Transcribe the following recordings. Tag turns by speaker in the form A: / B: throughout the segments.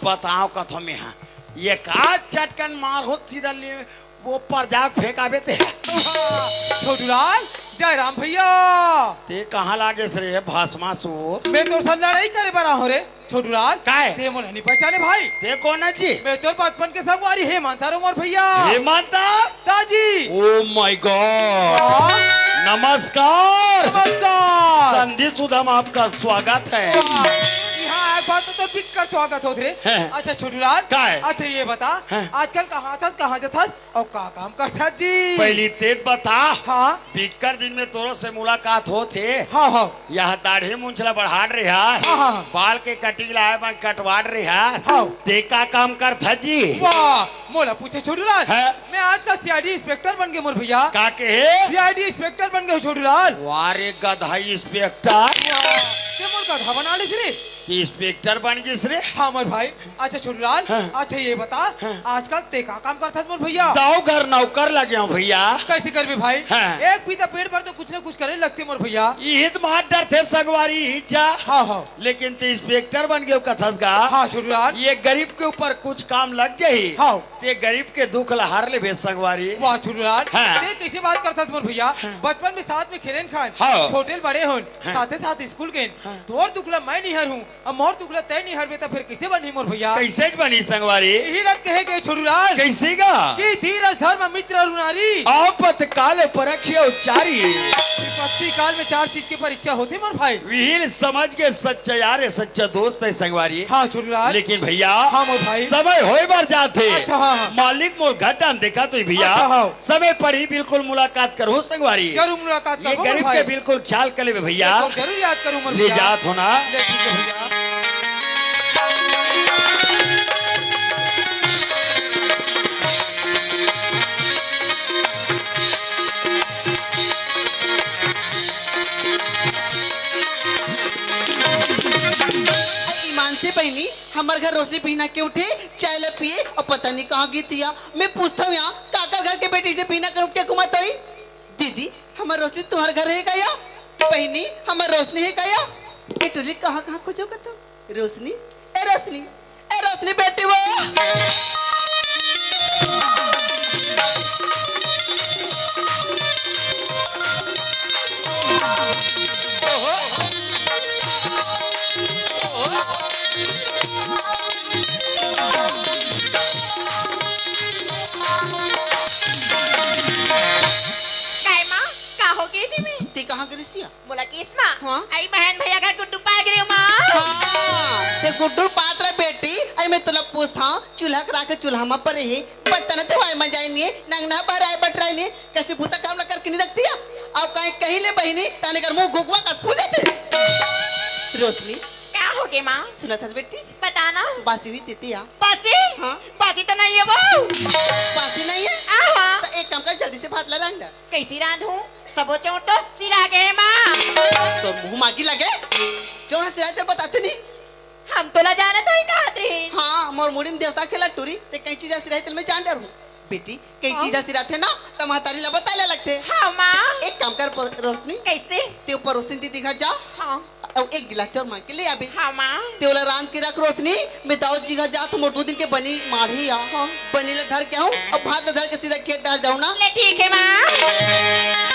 A: बताओ कथो में हाँ ये का चटकन मार हो सीधा ले वो पर जा फेंका बेते
B: छोटूलाल जय राम भैया।
A: ते कहाँ लागे रे भाषमा सो
B: मैं तो सर लड़ाई करे बना हो रे छोटूलाल
A: काय
B: ते मोला नहीं पहचाने भाई
A: ते कौन है जी
B: मैं तो बचपन के संगवारी हेमंता रो मोर भैया
A: हेमंता
B: ताजी।
A: ओ माय गॉड नमस्कार
B: नमस्कार
A: संधि सुधम आपका स्वागत है।
B: यहाँ एक बात तो बिक कर स्वागत हो रे। अच्छा छोटूलाल
A: काय
B: अच्छा ये बता आजकल कहाँ था कहाँ जा था और का काम करता जी
A: पहली तेज बता
B: हाँ
A: बिककर दिन में तोरो से मुलाकात हो थे
B: हाँ हाँ
A: यह दाढ़ी मूंछला बढ़ाड़ रहा
B: हाँ
A: बाल के कटिंग लाए बन कटवाड़ रहा
B: हाँ
A: ते का काम कर था जी
B: वाह मोला पूछे छोटूलाल
A: है?
B: मैं आज का सीआईडी इंस्पेक्टर बन गए मोर भैया
A: का के है
B: सीआईडी इंस्पेक्टर बन गए छोटूलाल।
A: वारे गधा इंस्पेक्टर
B: ये मोर गधा बना ली रे
A: इंस्पेक्टर बन गई रे
B: हाँ मोर भाई। अच्छा छोटूलाल अच्छा ये बता आजकल ते का काम करता है मोर भैया
A: दाव घर नौकर लगे हूँ भैया
B: कैसे कर भी भाई
A: हाँ।
B: एक पीता पेट भर तो कुछ ना कुछ करने लगते मोर भैया
A: ये तो मार डर थे सगवारी हिचा
B: हाँ हाँ
A: लेकिन ते इंस्पेक्टर बन गए कथस का
B: हाँ छोटूलाल
A: ये गरीब के ऊपर कुछ काम लग जाये
B: हाँ
A: ते गरीब के दुख लहार ले भेज संगवारी
B: वाह छोटूलाल
A: हाँ।
B: ते कैसे बात करता है मोर भैया बचपन में साथ में खेलेन खान
A: हाँ।
B: छोटे बड़े होन साथे साथ स्कूल गए तोर दुखला मैं निहर हूँ और मोर दुखला तय निहर में तो फिर कैसे बनी मोर भैया
A: कैसे बनी संगवारी
B: यही बात कहे गए छोटूलाल
A: कैसे का
B: कि धीरज धर्म मित्र रुनारी
A: आपत काल परखियो उच्चारी
B: विपत्ति काल में चार चीज की परीक्षा होती मोर भाई
A: विहील समझ के सच्चा यार है सच्चा दोस्त है संगवारी
B: हाँ छोटूलाल
A: लेकिन भैया
B: हाँ मोर भाई
A: समय होए बार जाते
B: अच्छा हाँ
A: मालिक मोर घटन देखा तो भैया
B: अच्छा, हाँ।
A: समय पढ़ी बिल्कुल मुलाकात करो संगवारी
B: जरूर मुलाकात
A: ये
B: करो
A: गरीब के बिल्कुल ख्याल कर ले भैया
B: जरूर याद करूँ मोर
A: ले
B: भैया।
A: जात होना
B: ले ठीक है भैया।
C: ईमान से बहनी हमारे घर रोशनी पीना के उठे चाय ले पिए और पता नहीं कहाँ गीतिया मैं पूछता हूँ यहाँ काका घर के बेटी से पीना कर उठ के घुमाता ही दीदी हमारे रोशनी तुम्हारे घर है क्या बहनी हमारे रोशनी है क्या ये टोली कहाँ कहाँ खोजोगे तो रोशनी ए रोशनी बेटी वो
D: बोला किस्मा
C: हाँ?
D: आई बहन भैया का गुड्डू पा गए मां
C: हाँ ते गुड्डू पात्र बेटी आई मैं तुला पूछता चूल्हा करा के चूल्हा में पर है बर्तन तो वाई में जाए नहीं नंगना पर आए बटराई नहीं कैसे भूता काम ना करके नहीं रखती है अब कहीं कहीं ले बहनी ताने कर मुंह घुगवा कस फूल देते रोशनी
D: क्या हो गए मां
C: सुना था बेटी
D: बताना
C: बासी हुई देती है
D: बासी
C: हाँ
D: बासी तो नहीं है वो
C: बासी नहीं है
D: आहा
C: तो एक काम कर जल्दी से भात ला रंडा
D: कैसी रांधूं सबो चोट तो सिला गए मां
C: तो मुंह मागी लगे जो ना सिराते बताते नहीं
D: हम तो ला जाना तो ही कहते
C: हाँ मोर मुड़ी में देवता खेला टूरी ते कई चीज़ सिराते मैं जान डर हूँ बेटी कई चीज़ सिराते ना तो महतारी ला बता ले लगते
D: हाँ मां
C: एक काम कर रोशनी
D: कैसे
C: ते ऊपर रोशनी दीदी घर जा
D: हाँ
C: और एक गिलास चावल मांग के ले आबे
D: हाँ मां
C: ते वाला रांध के रख रोशनी मैं दाऊद जी घर जा तो मोर 2 दिन के बनी माढ़ी आ बनी ले धर के आऊं और भात ले धर के सीधा खेत डाल जाऊं ना
D: ले ठीक है मां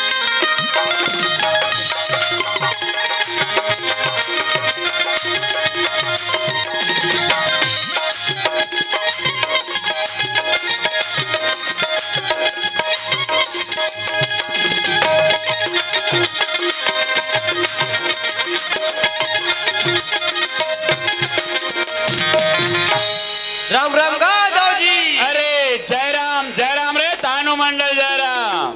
E: राम राम का दाऊ जी।
A: अरे जय राम रे तानु मंडल जय राम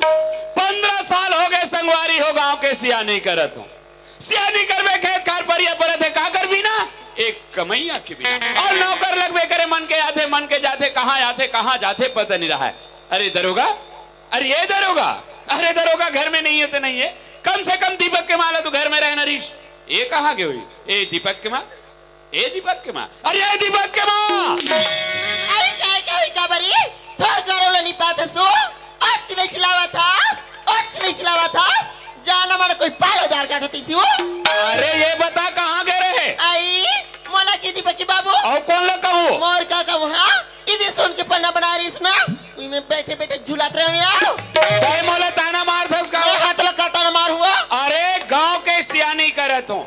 A: 15 साल हो गए संगवारी हो गांव के सियानी करत हूँ सियानी करवे खेत खार परिया परत है का कर भी ना एक कमैया के बिना और नौकर लगवे करे मन के जाते कहाँ जाते पता नहीं रहा है। अरे दरोगा अरे दरोगा घर में नहीं है तो नहीं है कम से कम दीपक के माला तो घर में रहना रीश ये कहाँ गए हुई ए दीपक के माँ अरे ये दीपक के माँ
D: अरे क्या खबरी थोर करो नहीं पाते सो अच्छ नहीं चलावा था जाना माने कोई पालोदार का थी सी वो
A: अरे ये बता कहाँ गए रहे
D: आई मोला की दीपक की बाबू
A: और कौन लोग कहूँ
D: मोर का कहूँ हाँ इधर सुन के पन्ना बना रही ना में बैठे बैठे झुलाते रहे यार
A: तय मोला ताना मार थस का
D: हाथ लगा ताना मार हुआ
A: अरे गांव के सियानी करत हूँ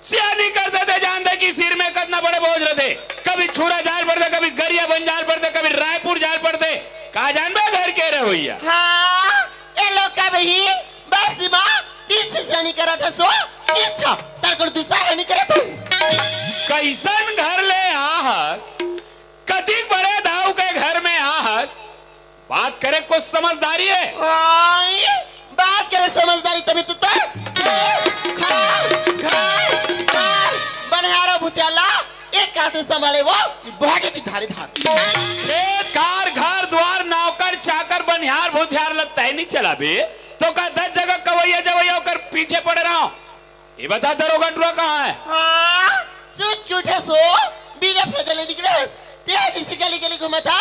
A: सियानी करते थे जानते कि सिर में कितना बड़े बोझ रहे कभी छुरा जाल पड़ते कभी गरिया बन जाल पड़ते कभी रायपुर जाल पड़ते कहा जानबे घर के रहे भैया
D: हाँ ये लोग का भाई बस दिमा पीछे से नहीं करा था सो पीछा तार दूसरा नहीं करा तू
A: कैसन घर ले आहस कतिक बड़े दाऊ के घर में आहस बात करे कुछ समझदारी है
D: बात करे समझदारी तभी तो बनहारा भुतियाला एक हाथ संभाले वो भागे थी धारे धार
A: खेत कार घर द्वार नौकर चाकर बनिहार भुतियार लगता है नहीं चला बे तो का 10 जगह कवैया जवैया होकर पीछे पड़ रहा हूँ ये बता दरोगा टुआ कहाँ है
D: हाँ सोच झूठे सो बिना फजले निकले तेज इसी गली गली घुमा था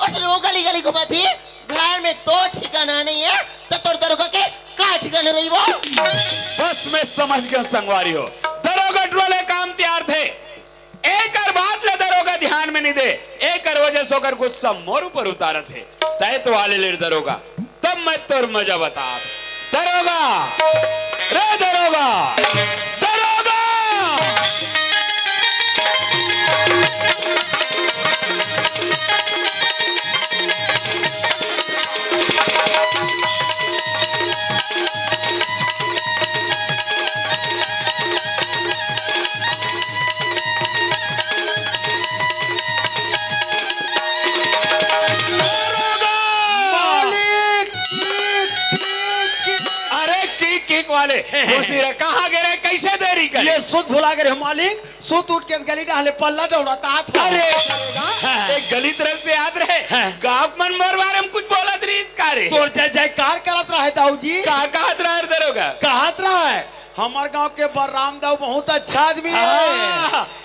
D: उसने वो गली गली घुमा थी घर में तो ठिकाना नहीं है तो तोर दरोगा के का ठिकाना रही वो
A: बस मैं समझ गया संगवारी हो दरोगा वाले काम तैयार थे एक बात ले दरोगा ध्यान में नहीं दे एक वजह से होकर गुस्सा मोर ऊपर उतारा थे तैत वाले ले दरोगा तब मैं तोर मजा बता दरोगा रे दरोगा दरोगा किक वाले कहाँ गिरे कैसे देरी कर
B: ये सुध भुला गए मालिक सुध उठ के गली डाले पल्ला दौड़ाता था
A: अरे एक गली तरफ से याद रहे गाँव मन मोर बारे में कुछ बोला तरी इस कार्य
B: तोर जय जयकार करत रहे दाऊ जी
A: कहाँ कहाँ रहा दरोगा
B: कहत रहा है हमार गांव के बलराम दाऊ बहुत अच्छा आदमी है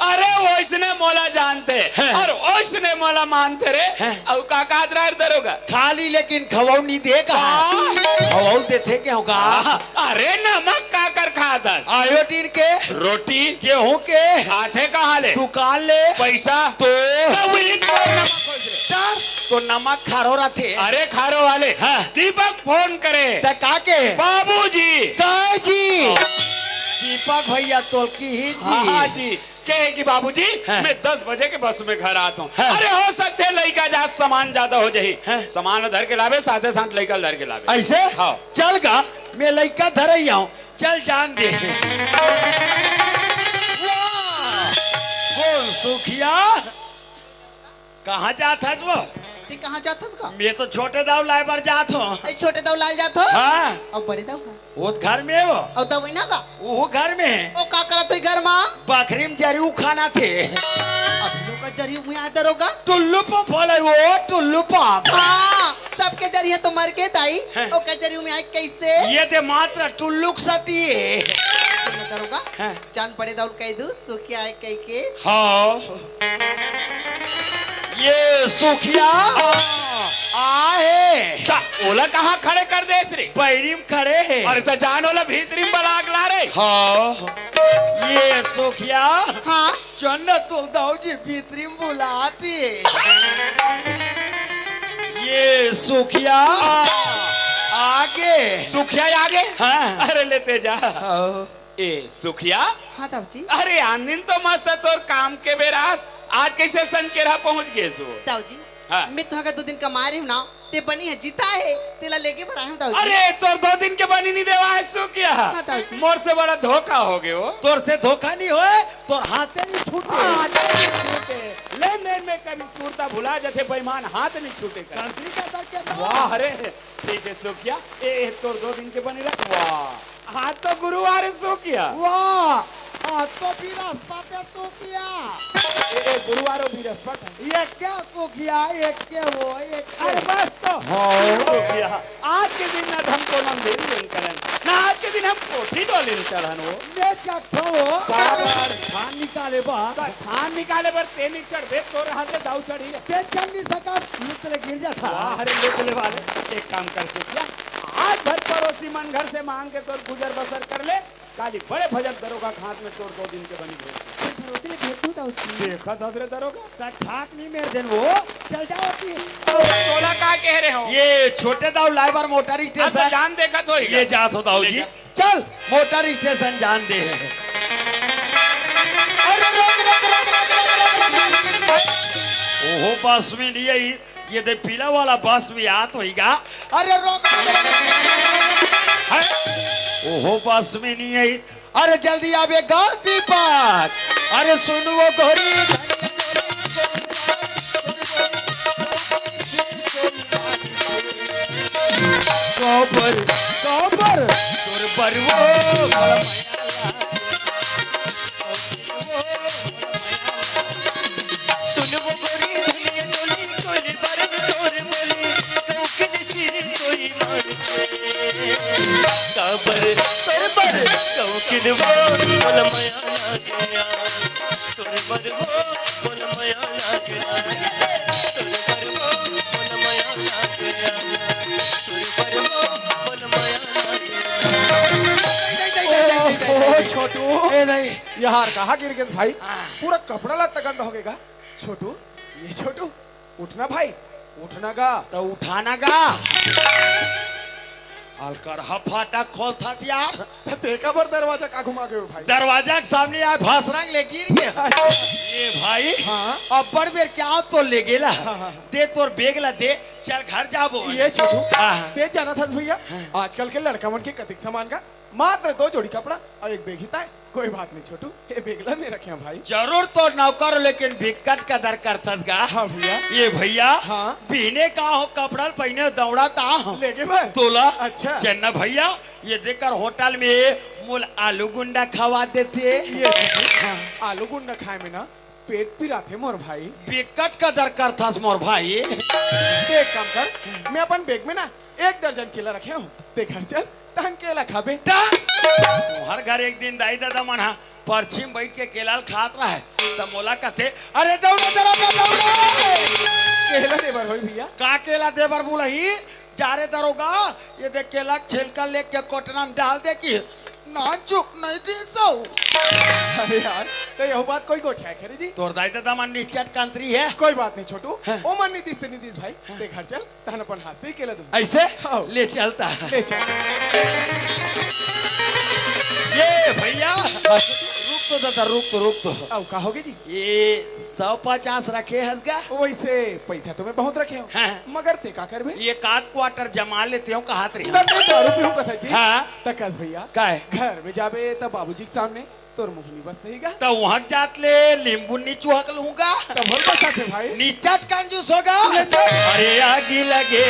A: अरे वो इसने मोला जानते और वो इसने मोला मानते रे और का कहत रहा दरोगा
B: खाली लेकिन खवाऊ नहीं दे कहा खवाऊ देते क्या होगा
A: अरे नमक का कर खाता
B: आयोडीन के
A: रोटी
B: गेहूं के
A: आथे कहाँ ले
B: दुकान ले
A: पैसा
B: तो
A: नमक
B: तो नमक खारो रहते
A: अरे खारो वाले दीपक फोन करे
B: का के
A: बाबूजी
B: जी दीपक भैया तो की
A: हाँ जी कहे कि बाबूजी मैं 10 बजे के बस में घर आता हूँ अरे हो सकते है लड़का जा सामान ज्यादा हो जाये सामान धर के लावे साथे साथ लड़का धर के लावे
B: ऐसे
A: हाँ
B: चल गा मैं लड़का धर ही आऊँ चल जान दे बोल सुखिया कहाँ जात है वो
C: ते कहाँ जात हस का
B: मैं तो छोटे दाव लाए बार जात हूँ
C: ए छोटे दाव लाल जात हो
B: हाँ
C: और बड़े दाव का
B: वो घर में है वो
C: और दाव ना का
B: वो घर में है
C: ओ का करत होई घर मां
B: बकरी में जरियो खाना थे
C: अब लोग का जरियो में आ दरोगा
B: टुल्लू पंप बोले वो टुल्लू पंप
C: हां सबके जरिए तो मर के दाई ओ का जरियो में आए कैसे
B: ये दे मात्र टुल्लू सती है
C: सुन दरोगा जान पड़े दाव कह दू सुखिया आए कह के
B: हाँ ये सुखिया आहे
A: ओला कहाँ खड़े कर दे रे
B: पैरी में खड़े है
A: अरे तो जान ओला भीतरी में बलाक ला रे
B: हाँ ये सुखिया
C: हाँ
B: चन्ना तो दाऊ जी भीतरी में बुलाती ये सुखिया आगे
A: सुखिया आगे
B: हाँ
A: अरे लेते जा ए सुखिया
C: हाँ दाऊ जी
A: अरे आंदिन तो मस्त है तोर काम के बेरास आज कैसे संकेरा पहुंच गए सो
C: दाऊ जी
A: हाँ।
C: मैं तो का 2 दिन कमा रही हूँ ना ते बनी है जीता है तेला लेके भरा हूँ दाऊ जी
A: अरे तोर 2 दिन के बनी नहीं देवा है सो क्या
C: हाँ, दाऊ जी।
A: मोर से बड़ा धोखा हो गए हो
B: तोर से धोखा नहीं होए तोर हाथे नहीं छूटे
A: लेन देन में कभी सूरता भुला जाते बेईमान हाथ नहीं छूटे कर
B: कंकरी का दर के
A: वाह अरे ठीक है सो क्या ए तोर 2 दिन के बनी रख वाह आज तो गुरुवार है सो क्या
B: वाह आज तो बृहस्पति है तो किया
A: गुरुवार और बृहस्पति
B: ये क्या को किया एक के वो एक
A: अरे बस तो सो क्या आज के दिन ना हमको मंदिर में करन ना आज के दिन हम कोठी डोले चढ़न वो
B: ये क्या खो
A: बराबर
B: खान निकाले बा
A: खान निकाले पर तेनी चढ़ तोर हाथ से दाऊ चढ़ी है
B: ते चल नहीं सका लुतरे गिर जाता
A: अरे लेले वाले एक काम कर सकते आज भर पड़ोसी मन घर से मांग के तोर गुजर बसर कर ले काली बड़े भजन दरोगा हाथ में तोर 2 दिन के बनी देखा था रे दरोगा
E: ठाक नहीं मेरे दिन वो चल जाओ अभी।
A: तोला का कह रहे हो
E: ये छोटे दाऊ लाइवर मोटर
A: अब तो
E: स्टेशन
A: जान देखा तो
E: ये जात हो दाऊ
A: ले
E: जी
A: जा।
E: चल मोटर स्टेशन जान दे ओहो बस में नहीं आई ये दे पीला वाला बस में आत होगा अरे रोक है? ओहो बस में नहीं आई अरे जल्दी आवे गाँव दीपक अरे सुन वो गोरी गोबर गोबर तोर बरवो
F: सुन वो गोरी धनिया डोली कोली बरन तोर बोली कौकन सिर कोई मान से काबर सरबर कौकन वो बोल माया ना गया तोर बर वो बोल माया ना गया तोर बर वो बोल माया ना गया तोर बर वो बोल माया ना गया
B: ओ छोटू
E: ए नहीं
B: यार कहाँ गिर गए भाई पूरा कपड़ा लत्ता गंदा हो गएगा छोटू ये छोटू उठना भाई उठना का
E: तो उठाना गा अलकर फाटा खोल था यार
B: देखा पर दरवाजा का घुमा गए भाई
E: दरवाजा के सामने यार भासरंग ले गिर गया ये भाई
B: हाँ।
E: अब बड़ बेर क्या तो ले गेला
B: हाँ।
E: दे तोर बेग ला दे चल घर जाबो
B: ये छोटू
E: हाँ।
B: तेज जाना था भैया आजकल के लड़का मन के कतिक सामान का मात्र 2 जोड़ी कपड़ा और एक बेग ही था कोई बात नहीं छोटू ये बेगला में रखे हैं भाई
E: जरूर तो नौकर लेकिन भिक्कट का दर करतस गा
B: हाँ भैया
E: ये भैया
B: हाँ।
E: पीने का हो कपड़ा पहने दौड़ाता
B: लेके भाई
E: तोला
B: अच्छा।
E: चन्ना भैया ये देखकर होटल में मूल आलू गुंडा खवा देते
B: ये छोटू आलू गुंडा खाए में ना पेट पिराते मोर भाई
E: विकट का दर करता मोर भाई
B: एक काम कर मैं अपन बैग में ना 1 दर्जन केला रखे हूँ ते घर चल तहन केला खाबे
E: हर घर एक दिन दाई दादा मना परछिम बैठ के केलाल खात रहा है तब मोला कहते अरे दौड़ो जरा बे दौड़ो
B: केला देवर होई भैया
E: का केला देवर बोलही जा रे दरोगा ये देख केला छिलका लेके कोटना में डाल दे की ना चुप नहीं दी सो
B: अरे यार तो यह बात कोई गोठिया करे जी
E: तोर दाई दादा मन निचट कंत्री है
B: कोई बात नहीं छोटू ओ मन नीतीश भाई ते घर चल तहन अपन हाथ से ही केला दूं
E: ऐसे
B: हाँ।
E: ले चलता
B: ले चल
E: ये भैया रुक तो दादा रुक तो
B: अब कहोगे जी
E: ये 150 रखे हसगा
B: वैसे पैसा तो मैं बहुत रखे हूँ
E: हाँ।
B: मगर ते का करबे
E: ये काट क्वार्टर जमा लेते हो कहा रही
B: तब मैं दारू पीऊं कथा जी
E: हाँ।
B: तकल भैया
E: का है
B: घर में जाबे तब बाबूजी के सामने तोर मुहनी बस सहीगा
E: तो वहां जात ले नींबू नीचुहक लूंगा
B: तब बोल बता थे भाई
E: नीचट कंजूस होगा
B: ले चल।
E: अरे आगी लगे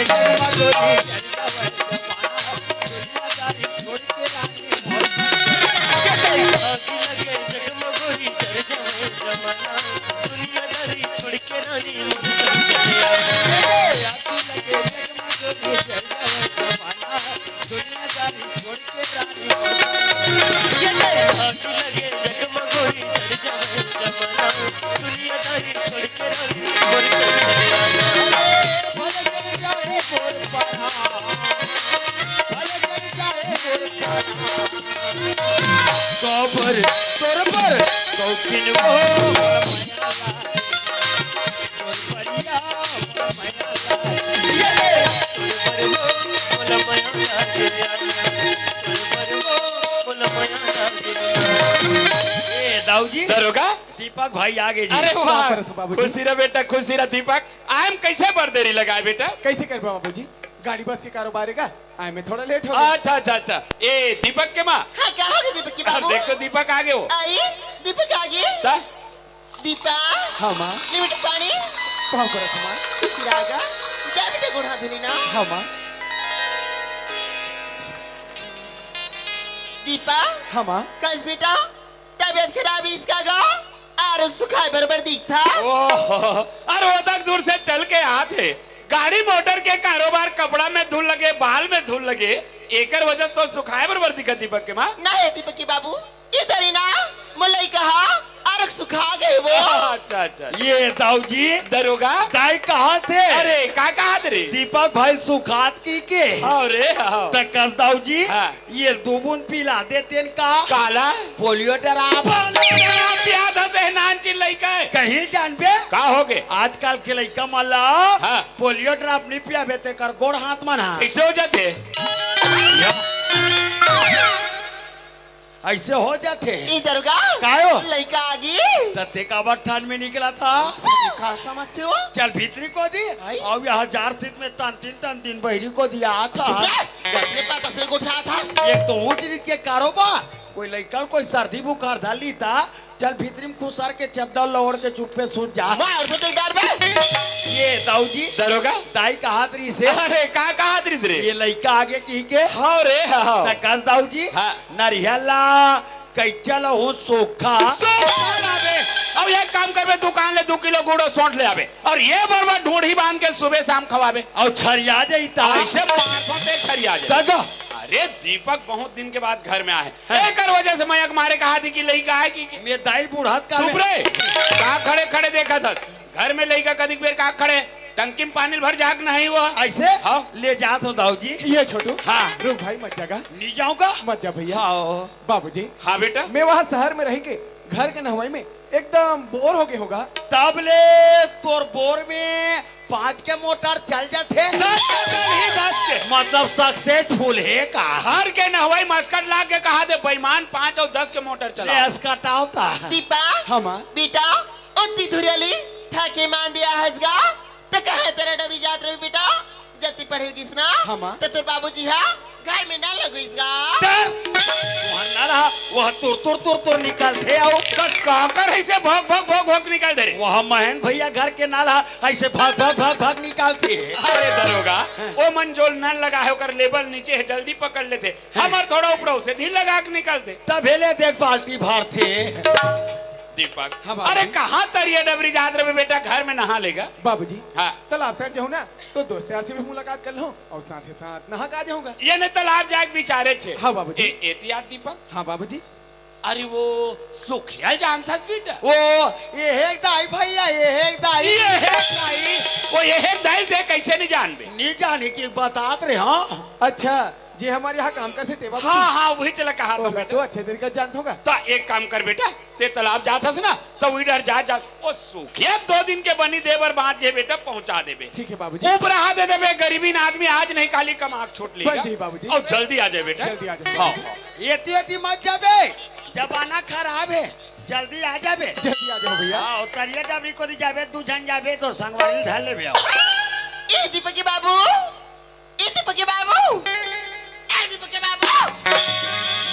F: जगमगोरी चढ़ जाए जमाना दुनियादारी छोड़ के रानी मुझसे चले आगे लगे जगमगोरी चढ़ जाए जमाना दुनियादारी छोड़ के रानी मुझसे
E: गोबर तोरबर कौकिन वो दाऊजी
A: दरोगा
E: दीपक भाई आगे जी
A: अरे वाह
B: करत हो बाबूजी?
A: खुशी रह बेटा खुशी रह दीपक आम कैसे पर देरी लगाए बेटा
B: कैसे कर बाबूजी गाड़ी बस के कारोबार का आए में थोड़ा लेट हो गया
A: अच्छा अच्छा अच्छा ए दीपक के माँ
D: हाँ क्या हो गया दीपक की
A: अरे
D: बाबू
A: देख तो दीपक आगे हो
D: आई दीपक आगे
A: ता?
D: दीपा
B: हाँ माँ
D: ले बेटा पानी
B: कहाँ करत हो माँ
D: चिरागा जा बेटा गुड़ हाथ धोनी ना
B: हाँ माँ
D: दीपा
B: हाँ माँ
D: कस बेटा तबीयत खराब है इसका गा और सुखाए बराबर दिखता
A: ओह अरे वो तक दूर से चल के आते थे गाड़ी मोटर के कारोबार कपड़ा में धूल लगे बाल में धूल लगे एकर वजह तो सुखाए बरबर दिखत दीपक के माँ
D: ना है दीपक की बाबू इधर ही ना मुल्लाई कहा और सुखा गए वो।
A: अच्छा अच्छा
E: ये दाऊ जी
A: दरोगा
E: दाई कहाँ थे?
A: अरे का कहा रे
E: दीपक भाई सुखात की के
A: अरे हाँ
E: तकस दाऊ जी
A: हाँ।
E: ये दूबुन पिला देते का
A: काला
E: पोलियो डरा
A: प्याद से नान चिल लइका है
E: कहीं जान पे
A: का हो गए
E: आजकल के लड़का माला
A: हाँ।
E: पोलियो ड्रॉप नहीं पिया बेते कर गोड़ हाथ मना
A: कैसे हो जाते
E: ऐसे हो जाते
D: इधर का
E: कायो
D: लड़का आ गई।
E: तते का बठान में निकला था
D: का समझते हो?
E: चल भीतरी को दी
D: आई।
E: और यहाँ 1000 सीट में तन दिन बहरी को दिया था
D: चुप रह। जैसे का तसरे को उठाया था।
E: एक तो ऊंच नीच के कारोबार कोई लड़का कोई सर्दी बुखार धाली था चल भीतरी में खुसार के चपदल लौड़ के चुप पे सूझ जा
D: मैं और से डर में।
E: ये दाऊ जी
A: दरोगा
E: दाई का हाथ री से
A: अरे का कहा रे
E: ये लड़का आगे की के
A: हाँ रे हाँ
E: तकस दाऊ जी
A: हाँ।
E: नरिहला कैचल हो सोखा
A: अब एक काम करबे दुकान ले 2 किलो गुड़ सौंठ ले आवे और ये बरबर ढूंढी बांध के सुबह शाम खवाबे
E: और छरिया जाता
A: ऐसे 500 पे छरिया जाए
E: दादा
A: अरे दीपक बहुत दिन के बाद घर में आए एकर वजह से मैं मारे कहा थी कि लड़का है कि
E: मैं दाई बुढ़ात का
A: चुप रे का खड़े खड़े देखा था घर में लड़का कदिक बेर का खड़े टंकी में पानी भर जाग नहीं हुआ
E: ऐसे
A: हाँ।
E: ले जात हो दाऊ जी
B: ये छोटू
E: हाँ।
B: रुक भाई मत जागा
E: नहीं जाऊंगा
B: मत जा भैया।
E: हाँ
B: बाबूजी
A: हाँ बेटा
B: मैं वहाँ शहर में रहेंगे घर के नहवाई में एकदम बोर हो गए होगा।
E: तब ले तोर बोर में 5 के मोटर चल जाते
A: 10 के
E: मतलब सक्सेसफुल है का
A: घर के नहवाई मस्कट ला के कहा दे बेईमान 5 और 10 के मोटर चला
E: ले इसका टावता
D: दीपा
B: हाँ माँ
D: बेटा उतनी धुरियाली थाके मान दिया हंसगा तो कहे तेरा डबरी जात रही बेटा जति पढ़ेगी ना
B: हाँ, माँ।
D: तो तेरे बाबूजी हाँ घर में ना लगो इसका।
E: वह ना रहा वह तुर निकलते आओ
A: काकर ऐसे भोग भोग भोग भोग निकाल दे रे
E: वह महन भैया घर के नाला ऐसे भाग निकालते है
A: अरे दरोगा वो मंजोल नल लगा है ओकर लेबल नीचे है जल्दी पकड़ लेते हमार थोड़ा ऊपर से ढील लगा के निकालते
E: तब हेले देख बाल्टी भर थे
A: दीपक
B: हाँ, बाबू।
A: अरे कहाँ तरिया डबरी जात रहे बेटा घर में नहा लेगा
B: बाबूजी
A: हाँ
B: तालाब साइड जाऊँ ना तो दोस्त यार से भी मुलाकात कर लो और साथ ही साथ नहा का जाऊंगा।
A: ये ने तालाब जाके बिचारे छे
B: हाँ, बाबूजी।
A: एहतियात दीपक
B: हाँ बाबूजी
A: अरे वो सुखिया जानता बेटा
E: वो ये है दाई भैया ये है दाई
A: ये है दाई वो ये है दाई दे कैसे नहीं जानबे
E: नहीं जाने की बतात रहे हाँ
B: अच्छा जी हमारे यहाँ काम करते थे बाबूजी।
A: हाँ हाँ वही चला कहा
B: तो
A: तो
B: मैं
A: बेटा
B: तो अच्छे तरीके से जानता होगा।
A: तो एक काम कर बेटा ते तालाब जाता से ना तो इधर जा वो सुखिया 2 दिन के बनी देवर बांध के बेटा पहुंचा देबे
B: ठीक है बाबूजी।
A: ऊपर आ दे देबे गरीबी ना आदमी आज नहीं काली कम आँख छोट लेगा
B: बंदी बाबूजी।
A: और जल्दी आ जाए बेटा
B: जल्दी आ जाए।
A: हाँ
E: ये मत जाबे जमाना खराब है जल्दी आ जाबे
B: जल्दी आ जाओ भैया।
E: हाँ उतरिए डबरी को दी जाबे तू जन जाबे तो संगवारी ढाल ले आओ
D: ए दीपक के बाबू ए दीपक के बाबू ए दीपक के बाबू।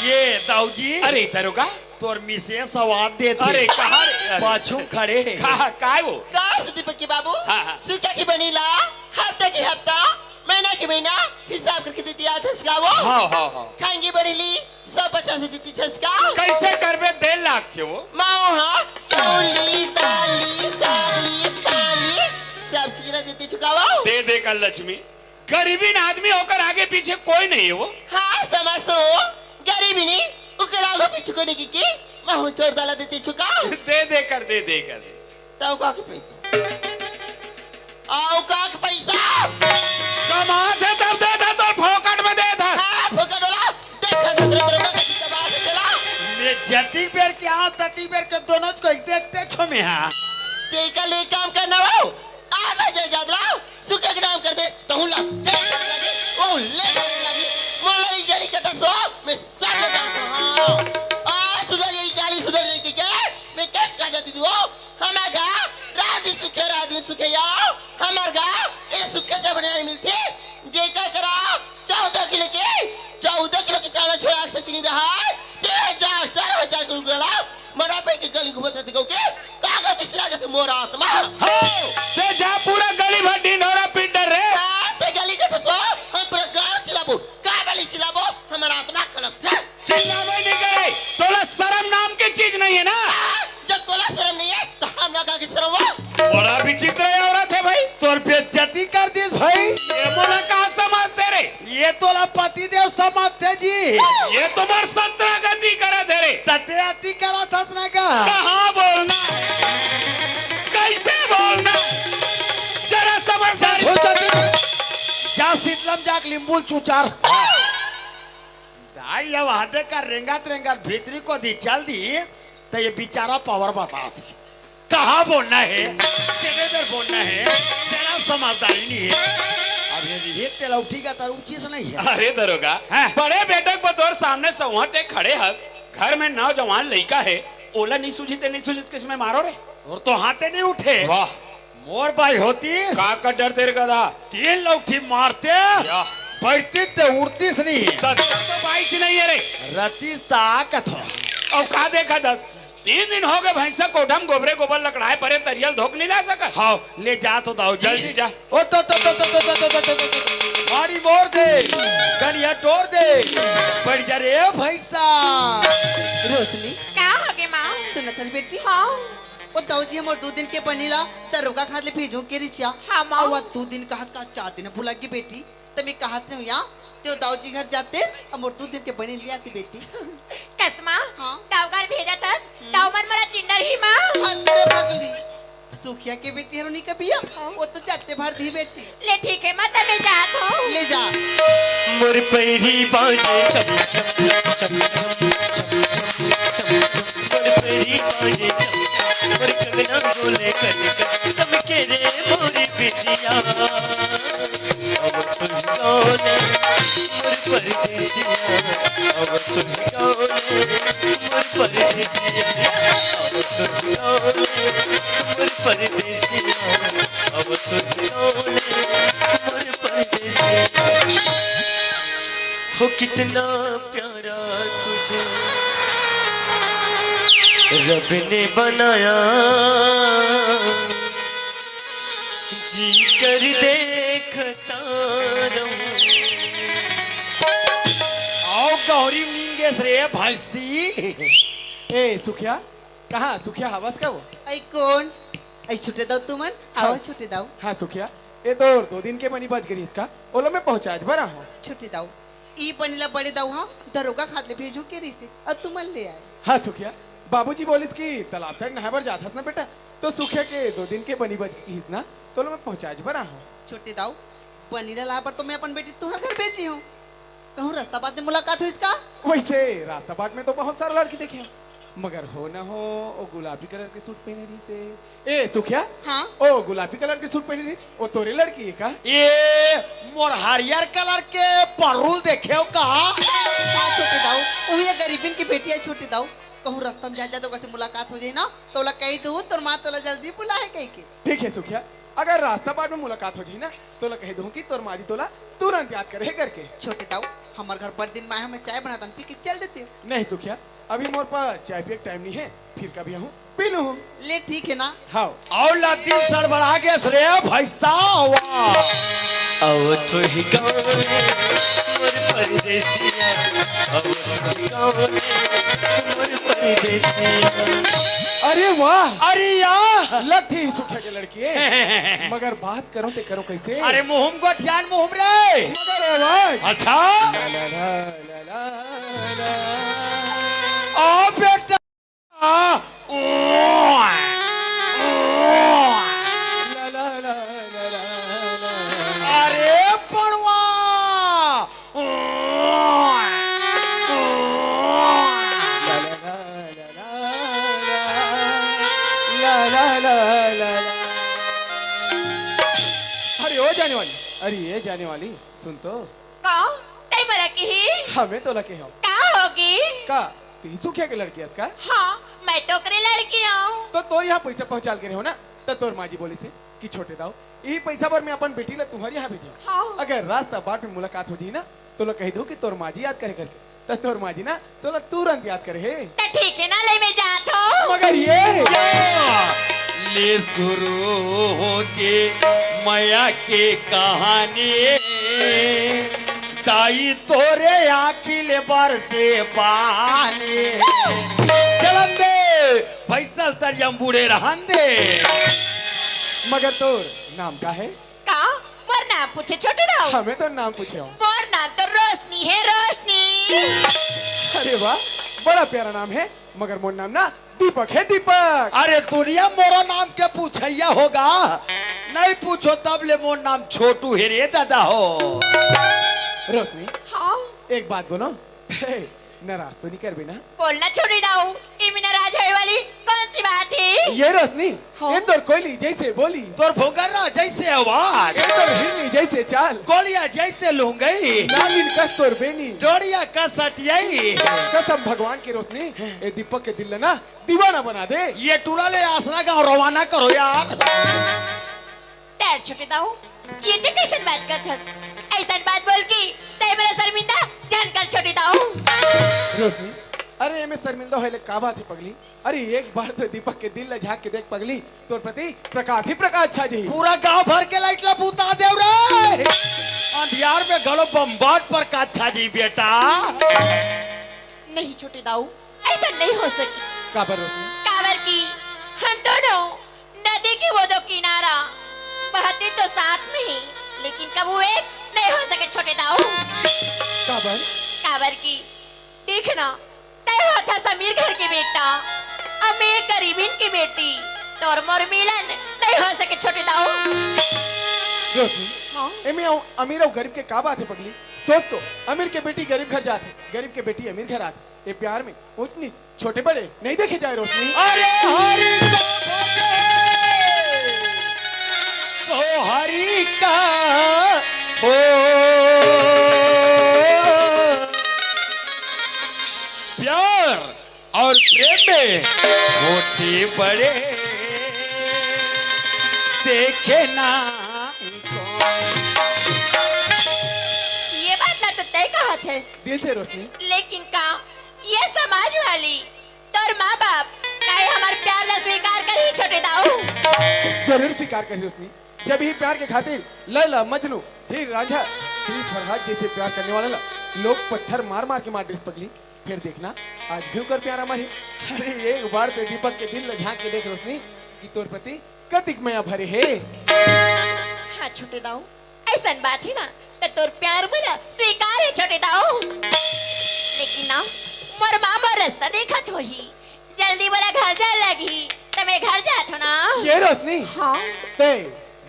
E: ये दाऊ जी
A: अरे दरोगा
E: तोर मिसे सवाद देते
A: अरे कहा रे
E: पाछू खड़े है
A: का है वो
D: काश दीपक के बाबू
A: हाँ, हाँ।
D: सुखा की बनीला हफ्ता की हफ्ता महीना की महीना हिसाब करके देती आते इसका वो
A: हाँ हाँ हाँ
D: खाएंगी बनीली 150 देती छसका
A: कैसे करबे 1.5 लाख थे वो
D: माओ हाँ चौली दाली साली पाली सब चीज ना देती चुकाओ।
A: दे कर लक्ष्मी गरीबी ना आदमी होकर आगे पीछे कोई नहीं है वो
D: हाँ समझ तो गरीबी नहीं उकर आगो पीछे को नहीं की मैं हूँ चोर डाला देती चुकाओ।
A: दे कर दे
D: ताऊ का के पैसा आओ का के पैसा
A: कमा से तब दे था तो फोकट में दे था
D: हाँ फोकट वाला देखा दूसरे तरफ का किसी बात चला
E: मैं जटी बेर के आ तटी बेर के दोनों को देखते छो में हां
D: देखा ले काम करना वो आधा जा जादला सुखे के नाम कर दे तो हुला ओ ले लगी मलाई जड़ी का तो मैं सब लगा हां सुधर गई गाड़ी सुधर गई क्या मैं कैच का जाती वो हमारा गा राधी सुखे याओ हमारा गा ये सुखे से बने मिलती जेकर करा 14 किलो के चावल छोड़ा सकती नहीं रहा 3000 किलो मरा पे के गली घूमते थे के कागज इसला जैसे मोरा आत्मा
A: हो ते जा पूरा गली भर ढिंढोरा पीट रे
D: ते गली के तो हम पूरा गांव चिल्लाबो का गली चिल्लाबो हमारा आत्मा कलक था
A: चिल्लावे नहीं करे तोला शर्म नाम की चीज नहीं है ना
D: जब तोला शर्म नहीं है तो हम लगा के शर्म हुआ
A: बड़ा विचित्र औरत है भाई
E: तोर बेइज्जती कर दिस भाई
A: ये बोला कहाँ समझते रे
E: ये तोला पति देव समझते जी
A: ये तुम्हार 17 गति करा दे रे
E: तते अति करा थस ना का
A: कहाँ बोलना सारी
E: हो जाती जा शीतलम जाक लिंबू चुचार दाई अब हाथे का रेंगात रेंगात भीतरी को दी चल दी तो ये बेचारा पावर बता कहाँ बोलना है तेरे इधर बोलना है तेरा समझदारी नहीं है अब ये तेरा उठीगा तर ऊंची से नहीं है
A: अरे दरोगा
E: हाँ।
A: बड़े बेटक बतौर सामने सौहते खड़े हस घर में नौजवान लड़का है ओला नहीं सूझित किस में मारो रे
E: और तो हाथे नहीं उठे
A: वाह
E: मोर भाई होती
A: का का डर तेरे गधा
E: तीन लौठी मारते
A: या।
E: बैठती तो उड़ती से नहीं
A: तो बाइक नहीं है रे
E: रतीस ताकत हो
A: और का देखा था 3 दिन हो गए भैंसा कोठम गोबरे गोबर लकड़ाए परे तरियल धोक नहीं ला सका
E: हाँ ले जा तो दाऊ
A: जल्दी जा
E: ओ तो मारी मोड़ दे गनिया तोड़ दे बढ़ जा रे भैंसा
C: रोशनी
G: क्या हो गया माँ
C: सुनत हस बेटी
G: हाँ
C: ओ दाऊजी हमर 2 दिन के बनीला दरोगा खाद ले भेजो के रिसिया
G: हाँ, माँ।
C: और 2 दिन कहत का 4 दिन भुला की बेटी तमी कहत नहीं या तो दाऊजी घर जाते हमर 2 दिन के बनी लिया थी बेटी
G: कसमा
C: हाँ।
G: दावगार भेजा तस दावमन मला चिंडर ही माँ
C: अंदर पगली सुखिया के बेटी हरुनी का बिया वो तो जाते भर दी बेटी
G: ले ठीक है मैं तब जात हूँ
C: ले जा
F: मोर पैरी बाजे चम चम चम चम मोर पैरी बाजे चम मोर कंगना बोले कनक चमके रे मोरी बिटिया अब तुम कौन मोर परदेसिया अब तुम कौन मोर परदेसिया अब तुम कौन मोर परदेसिया अब तुम कौन मोर परदेसिया हो कितना प्यारा तुझे रब ने बनाया जी कर देखता रहूं
E: आओ गौरी मींगेस रे भैंसी
B: ए सुखिया कहाँ सुखिया हवस का वो
C: आई कौन आई छुटे दाऊ तुमन आओ
B: हाँ।
C: छुटे दाऊ
B: हाँ सुखिया ये तो 2 दिन के बनी बच गई इसका ओला मैं पहुंचा भरा हूँ
C: छुटे दाऊ ई बनीला बड़े दाऊ हाँ दरोगा खाद ले भेजो के रिसे और तुमन ले आए
B: हाँ सुखिया बाबूजी बोलिस कि तालाब साइड नहाबर जाता ना बेटा तो सुखिया के 2 दिन के बनी बच गई ना तो मैं पहुंचा भरा हूँ
C: छोटे दाऊ बनीला ला पर तो मैं अपन बेटी तुम्हारे घर भेजी हूँ कहूँ रास्ता बाद में मुलाकात हुई इसका
B: वैसे रास्ता बाट में तो बहुत सारे लड़की देखे हैं मगर हो ना हो ओ गुलाबी कलर के सूट पहने रही से ए सुखिया
C: हाँ
B: ओ गुलाबी कलर के सूट पहने रही ओ तोरे लड़की है का
E: ये मोर हरियर कलर के परुल देखे का
C: हाँ छोटे दाऊ वो ये गरीबीन की बेटी है छोटे दाऊ कहूँ रास्ता में जा तो कैसे मुलाकात हो जाए ना तो ला कही दू तोर माँ तोला जल्दी बुलाए कही के
B: ठीक है सुखिया अगर रास्ता बाट में मुलाकात हो जाए ना तो ला कह दूं कि तोर माजी तोला तुरंत याद करे करके
C: छोटे दाऊ हमारे घर पर दिन में चाय बनाता पी के चल देते हो
B: नहीं सुखिया अभी मोर पास चाय पिए टाइम नहीं है फिर कभी हूँ पी लूँ
C: ले ठीक है ना
B: हाँ
E: और लातीन सड़बड़ा के रे भैंसा वाह
F: अब तो ही कौन मोर परदेसिया अब तो ही कौन मोर परदेसिया
B: अरे वाह
E: अरे यार
B: लगती सुखिया के लड़की है मगर बात करो तो करो कैसे
E: अरे मुहम को ध्यान मुहम रे
B: मगर आवाज
E: अच्छा
B: ला ला ला ला ला
E: ओ बेटा
B: ला ला ला ला
E: अरे पड़वा
B: अरे ओ जाने वाली अरे ये जाने वाली सुन तो
G: का तई मला की ही
B: हमें तो लगे हो
G: का होगी
B: का ती सुखिया के लड़की है इसका
G: हाँ मैं तो करे लड़की हूँ
B: तो तोर यहाँ पैसा पहुँचा के रहे हो ना तो तोर माजी बोली से कि छोटे दाओ यही पैसा पर मैं अपन बेटी ला तुम्हारे यहाँ भेजे
G: हाँ।
B: अगर रास्ता बाट में मुलाकात हो जाए ना तो लोग कह दो कि तोर माजी याद करे करके तो तोर माजी ना तो लोग तुरंत याद करे है
G: तो ठीक है ना ले मैं जात हूँ
B: मगर ये
E: ले शुरू होके माया के कहानी ताई तोरे आखिल बर से पानी चलन दे पैसा तरियम बूढ़े रहन दे
B: मगर तोर नाम का है
G: का मोर नाम पूछे छोटे दाऊ
B: हमें तो नाम पूछे हो
G: मोर नाम तो रोशनी है रोशनी
B: अरे वाह बड़ा प्यारा नाम है मगर मोर नाम ना दीपक है दीपक
E: अरे दुनिया मोरा नाम के पूछैया होगा नहीं पूछो तब ले मोर नाम छोटू है रे दादा हो।
B: रोशनी
G: हाँ
B: एक बात बोलो नाराज तो नहीं कर भी ना?
G: बोलना छोड़ी दाऊ इमी नाराज होए वाली कौन सी बात है?
B: ये रोशनी
G: हाँ?
B: ये तो कोयली जैसे बोली,
E: तोर भोगरा जैसे आवाज,
B: ये तो हिरनी जैसे चाल,
E: गोलियां जैसे लूंगई,
B: नागिन कस तोर बेनी,
E: जोड़िया का सटियाई।
B: कसम भगवान की रोशनी ये दीपक के दिल ना दीवाना बना दे।
E: ये टूला ले आसरा गाँव रवाना करो यार।
G: टैर छोटे दाऊ ये ते कैसन बात करथस? ऐसन बात बोल की तय मेरा शर्मिंदा जानकर छोटे दाऊ।
B: रोशनी अरे ये में शर्मिंदा होले का बात है पगली? अरे एक बार तो दीपक के दिल झांक के देख पगली, तोर प्रति प्रकाश ही प्रकाश छा जी।
E: पूरा गांव भर के लाइट ला बूता देव रे। अंधियार में गलो बम्बाट पर काछा जी बेटा।
G: नहीं छोटे दाऊ ऐसा नहीं हो सकी।
B: काबर रोशनी?
G: कावर की हम दोनों नदी के वो दो किनारा बहते तो साथ में ही, लेकिन कब वो एक नहीं हो सके छोटे दाऊ।
B: काबर?
G: कावर की देखना तय हो था समीर घर की बेटा और मैं गरीबिन की बेटी, तोर मोर मिलन नहीं हो सके छोटे दाऊ।
B: रोशनी
G: हाँ?
B: एमे अमीर और गरीब के का बात है पगली? सोच तो अमीर के बेटी गरीब घर जाते, गरीब के बेटी अमीर घर आते। ये प्यार में उतनी छोटे बड़े नहीं देखे जाए रोशनी।
E: अरे हरि का तो हरि का हो प्यार और प्रेम में छोटे बड़े देखे ना।
G: ये बात ना तो तय कहा थे,
B: दिल से रोशनी
G: लेकिन का ये समाज वाली तोर माँ बाप काहे हमार प्यार ला स्वीकार कर ही छोटे दाऊ।
B: जरूर स्वीकार कर रोशनी। जब ही प्यार के खातिर लैला मजनू हीर रांझा हीर फरहाद जैसे प्यार करने वाले लोग पत्थर मार मार के मार दिस पगली, फिर देखना आज भी कर प्यार हमारी। अरे एक बार तो दीपक के दिल झांक के देख रोशनी कि तोर प्रति कतिक माया भरे है।
G: हाँ छोटे दाऊ ऐसन बात ही ना तो तोर प्यार बोला स्वीकार है छोटे दाऊ। लेकिन ना मोर मामा रास्ता देखा तो ही जल्दी बोला घर जा लगी तो मैं घर जात हो ना।
B: ये रोशनी
G: हाँ
B: ते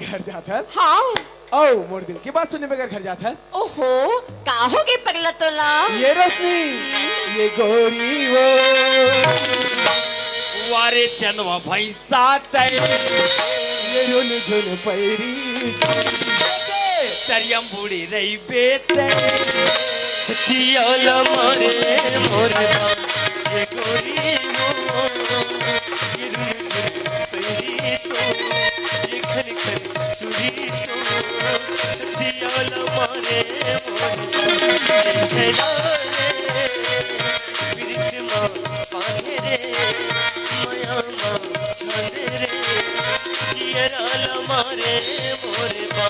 B: घर जाता
G: हाँ
B: ओ मोर दिल की बात सुनने बगैर घर जाता।
G: ओहो का हो गई पगला तोला।
B: ये रोशनी ये गोरी वो
E: वारे चंदवा भैंसा तय
B: ये झुन झुन पैरी
E: चरियम बूढ़ी रही बेटे
F: छतियाल मारे मोरे ये गोरी हो ये रुन पैरी तो ये खन खन चुरी तो छतियाल मारे मोरे छेड़ा रे बिरक माँ पाने रे माया माँ छाने रे जियराल मारे मोरे बा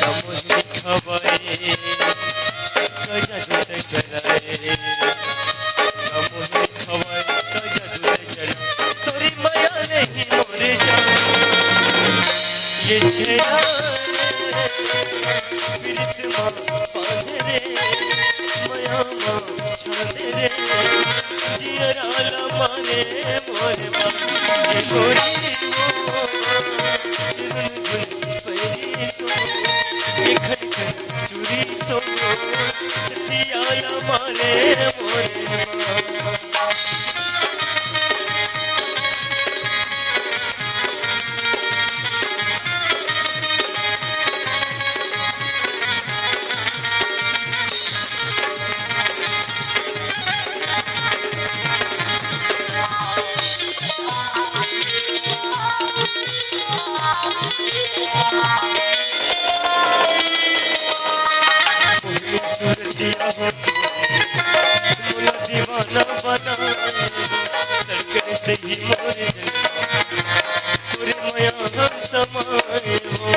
F: कमुझे खवाए कजा दूध चलाए कमुझे खवाए कजा दूध चला तोरी माया नहीं मोरे जा ये छेड़ा बिरक माँ पाने रे माया माँ छाने रे जियराल मारे मोरे बा ये गोरी हो झुन झुन पैरी तो ये खन खन चुरी तो छतियाल मारे मोरे सूरतिया हो मुला दीवाना बनाए धड़कन से ही मोरे पूरे माया हम समाए हो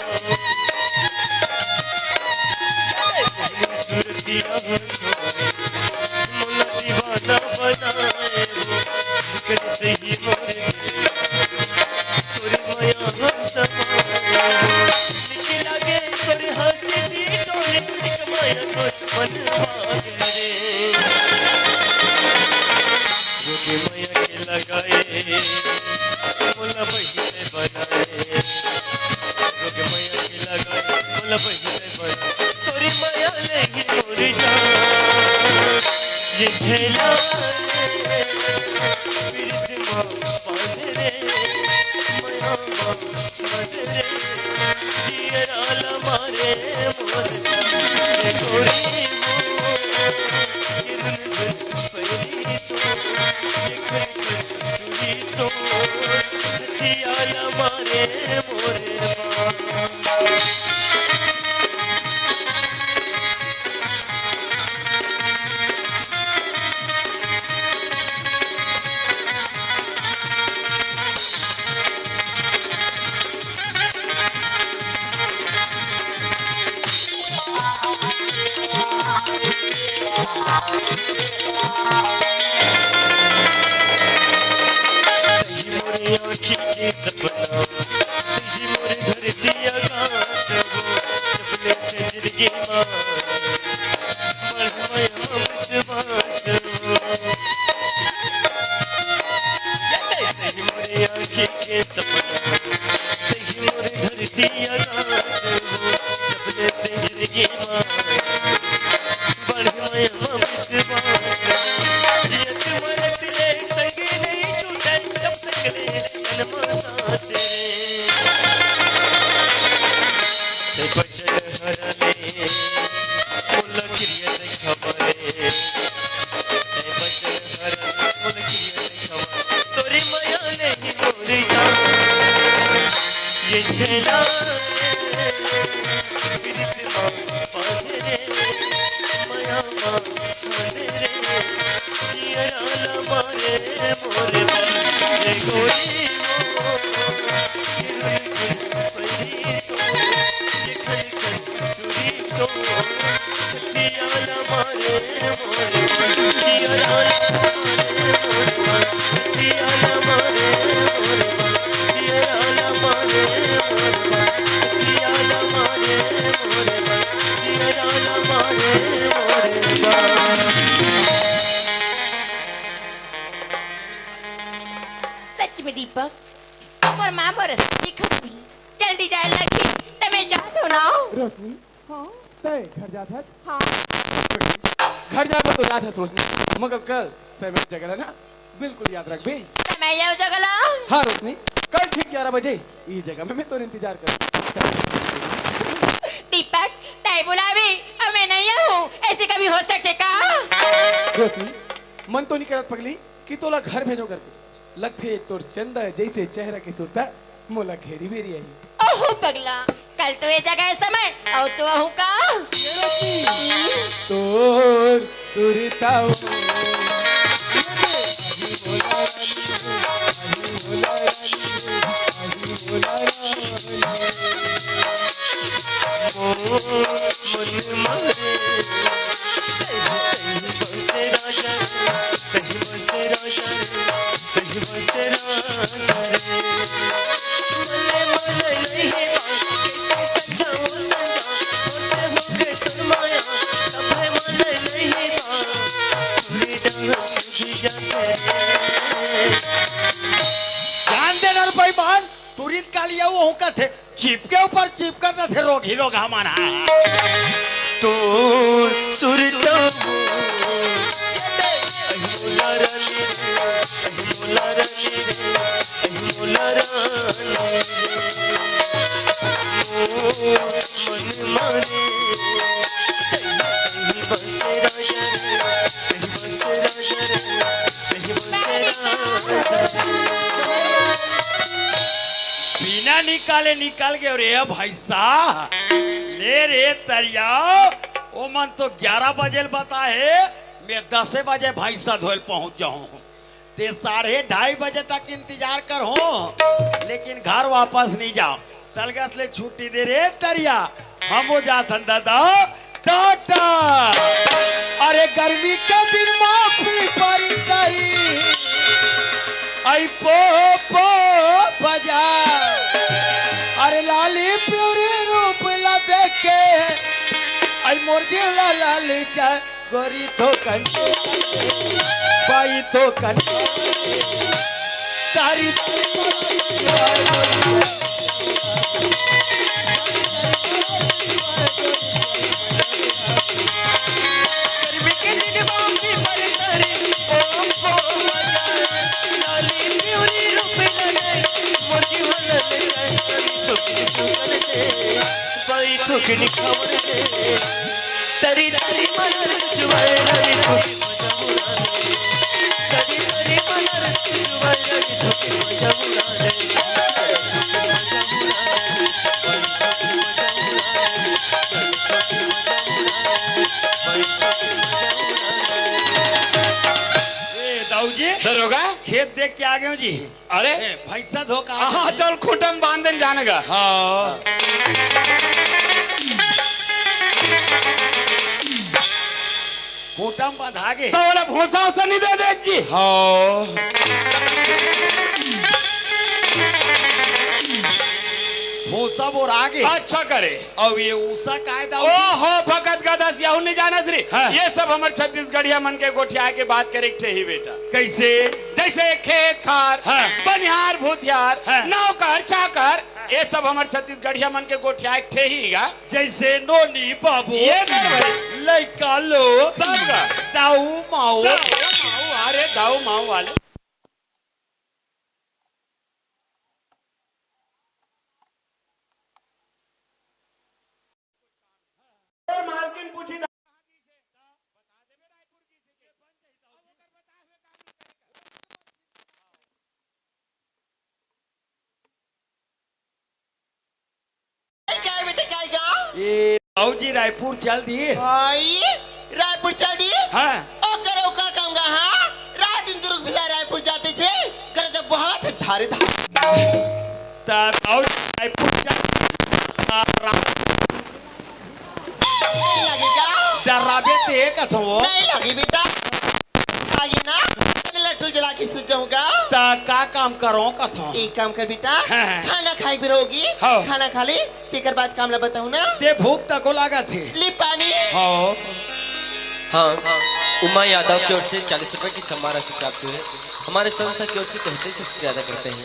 F: सूरतिया हो मुला दीवाना बनाए हो धड़कन से ही मोरे पूरे माया हम समाए हो निकला गे तोरे हंसी दी टोले एक माया को मन मांगे रे रोके माया के लगाए मोला बहिने बनाए नहीं मोर जान ये छेला पीरित माँ बांधरे मया माँ बांधरे जियराला मारे मोर ये गोरी किरण बिन पहली तो छतियाला मारे मोरे मोरे आँखी के सपना तुझी मोरे धरती आकाश वो सपने से जिंदगी माँ बढ़मया विश्वास तुझी मोरे आँखी के सपना तुझी मोरे धरती आकाश वो सपने से जिंदगी माँ बढ़मया विश्वास ये तुम्हारे दिले संग नहीं छूटे जब तक ले जन्म साथ ते बचन हरले मुल क्रिया खबरे ते बचन हरले मुल क्रिया खबर तोरी माया नहीं मोर जान ये छेला पीरित माँ बांधरे माया माँ बांधरे जियराला मारे मोरे ये गोरी किरण बिन पहली ये खलखल चुरी तो छतियाला मारे मोरे जियराला मारे छतियाला मारे मोरे जियराला मारे मोरे छतियाला मारे मोरे जियराला मारे मोरे
G: सच में दीपक मोर माँ मोर दिखत हुई जल्दी जाए लगी तमे जात हो ना
B: रोशनी
G: हाँ
B: तय घर जात है
G: हाँ
B: घर जा पर तो जात है रोशनी मगर कल समय जगह ना बिल्कुल याद रख बे
G: समय ये जगला
B: हाँ रोशनी कल ठीक 11 बजे ये जगह में मैं तो इंतजार कर
G: दीपक तय बुलावी अब मैं नहीं हूँ ऐसे कभी हो सकते का
B: रोशनी मन तो नहीं करत पगली कि तोला घर भेजो करके लगथे तोर चंदा जैसे चेहरा के सुरता मोला घेरी बेरी आई
G: ओहो पगला कल तो ये जगह समय और तो हूँ का
B: तोर सुरता
F: मन मारे कहीं बसे राजा कहीं बसे राजा कहीं बसे राजा मन मन नहीं कैसे सजाऊं सजा मुझसे हो गए तुम माया तब है मन नहीं थोड़ी डांस भी जाते
E: ध्यान देना रे भाई बहन तुरंत का लिया वो होका थे चिप के ऊपर चिप करना थे रोग ही रोग हमारा
F: तो सुरता मोला रानी मोला रानी मोला रानी मन मारे कहीं बसे राजा कहीं बसे राजा कहीं बसे राजा
E: बिना निकाले निकाल गए रे भाई साहब मेरे तरिया ओ मन तो 11 बजे बता है मैं 10 बजे भाई सा धोल पहुंच जाऊं ते 2:30 बजे तक इंतजार कर हो लेकिन घर वापस नहीं जाओ तलगस ले छुट्टी दे रे तरिया हम हो जातन दादा टाटा अरे गर्मी के दिन माफी परी करी आई पो बजा अरे लाली प्यूरी रूप ला देख के आई मोरजी ला लाली चा गोरी तो कंचे बाई तो कंचे तारी
F: पिकनिक खावर दे तरी तरी मनार जुवाय राणी थोडी मजा उडाले तरी तरी मनार जुवाय राणी थोडी मजा उडाले मजा
E: ए दाऊजी
A: दरोगा
E: खेत देख के आ गए हो जी
A: अरे
E: ए, भैंसा धोखा
A: हाँ चल खूटम बांधन जानेगा
E: हाँ खूटम बंधा गे
A: तो बोला भूसा उसा नहीं दे दे जी
E: हाँ वो सब और आगे
A: अच्छा करे
E: अब ये ऊसा कायदा
A: ओ हो फकत का दस यहू नहीं जाना श्री
E: हाँ।
A: ये सब हमारे छत्तीसगढ़िया मन के गोठिया के बात करे थे ही बेटा
E: कैसे
A: जैसे खेत खार
E: हाँ।
A: बनिहार भूतियार
E: हाँ।
A: नौकर चाकर ये सब हमारे छत्तीसगढ़िया मन के गोठिया थे ही गा
E: जैसे नोनी बाबू
A: ये कर भाई
E: लड़का लोग
A: तब का
E: दाऊ माऊ
A: अरे दाऊ माऊ वाले मालकिन पूछी
D: क्या बेटा क्या गा
E: ये दाऊ जी रायपुर चल दिए
D: भाई रायपुर चल दी
E: हाँ
D: ओ करो का काम गा हाँ रात दिन दुर्ग भिला रायपुर जाते छे करे तो बहुत धारे धारे
E: दाऊ जी रायपुर चल
D: नहीं लगेगा
E: डराबे ते कथो
D: नहीं लगी बेटा आगे ना मैं लट्टू जला के सूझ जाऊंगा
E: ता का काम करो कथो
D: एक काम कर बेटा
E: हाँ।
D: खाना खाई फिर होगी
E: हाँ।
D: खाना खा ले तेकर बाद काम ला बताऊं ना
E: ते भूख तक को लगा थे
D: ले पानी
E: हाँ
F: हाँ उमा यादव की ओर से 40 रुपए की सम्मान राशि प्राप्त हुई है हमारे संस्था की ओर से 33 ज्यादा करते हैं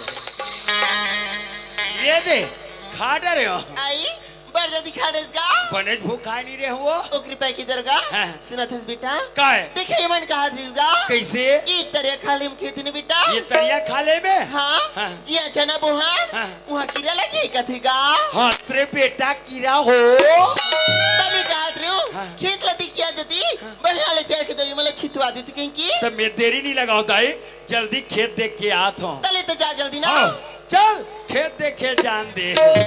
E: ये दे खा डरे हो
D: आई बड़ जल्दी खा देगा
E: बनेज भूख खा नहीं रहे हो
D: ओ कृपया की दरगाह
E: हाँ।
D: सुना था बेटा
E: का है
D: देखे ये मन कहा था
E: कैसे
D: एक तरह खा ले खेती ने बेटा
E: ये तरिया खा ले में
D: हाँ
E: हाँ।
D: जी अच्छा ना बुहार
E: हाँ।
D: वहाँ कीड़ा लगे कथेगा
E: हाँ तेरे बेटा कीड़ा हो
D: तभी कहा थे
E: हाँ।
D: खेत लती किया जदी बढ़िया ले तैयार के दो मतलब छितवा दी कहीं की
E: तो मैं देरी नहीं लगाओ दाई जल्दी खेत देख के आत हूँ
D: तले तो जा जल्दी ना
E: हाँ, चल खेत देख के जान दे